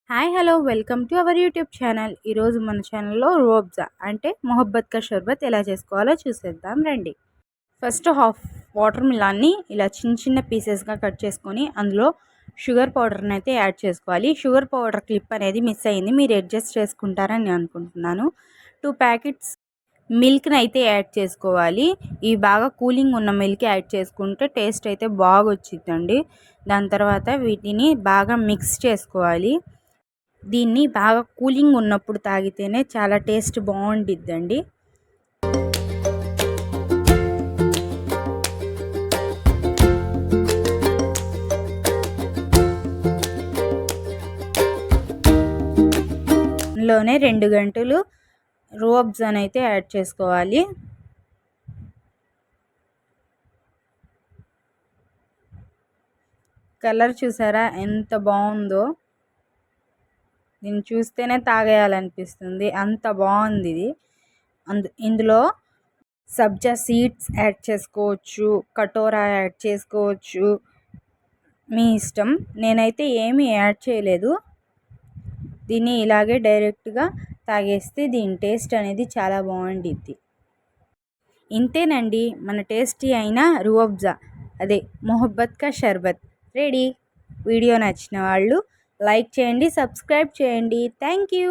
Hi hello welcome to our YouTube channel. ఈరోజు మన ఛానల్లో రూఅబ్జా అంటే మొహబ్బత్ కా షర్బత్ ఎలా చేసుకోవాలో చూసేద్దాం రండి. ఫస్ట్ హాఫ్ వాటర్ మిలాన్ని ఇలా చిన్న చిన్న పీసెస్గా కట్ చేసుకొని అందులో షుగర్ పౌడర్ని అయితే యాడ్ చేసుకోవాలి. షుగర్ పౌడర్ క్లిప్ అనేది మిస్ అయింది, మీరు అడ్జస్ట్ చేసుకుంటారని నేను అనుకుంటున్నాను. 2 ప్యాకెట్స్ మిల్క్ని అయితే యాడ్ చేసుకోవాలి. ఇవి బాగా కూలింగ్ ఉన్న మిల్క్ యాడ్ చేసుకుంటే టేస్ట్ అయితే బాగా వచ్చిందండి. దాని తర్వాత వీటిని బాగా మిక్స్ చేసుకోవాలి. దీన్ని బాగా కూలింగ్ ఉన్నప్పుడు తాగితేనే చాలా టేస్ట్ బాగుండిద్దండి. ఇందులోనే 2 గంటలు రూఅబ్జాని అయితే యాడ్ చేసుకోవాలి. కలర్ చూసారా ఎంత బాగుందో, దీన్ని చూస్తేనే తాగేయాలనిపిస్తుంది, అంత బాగుంది ఇది. ఇందులో సబ్జా సీడ్స్ యాడ్ చేసుకోవచ్చు, కటోరా యాడ్ చేసుకోవచ్చు, మీ ఇష్టం. నేనైతే ఏమీ యాడ్ చేయలేదు. దీన్ని ఇలాగే డైరెక్ట్గా తాగేస్తే దీని టేస్ట్ అనేది చాలా బాగుండిద్ది. ఇంతేనండి, మన టేస్టీ అయిన రూఅబ్జా అదే మొహబ్బత్ కా షర్బత్ రెడీ. వీడియో నచ్చిన వాళ్ళు లైక్ చేయండి, సబ్స్క్రైబ్ చేయండి. Thank you.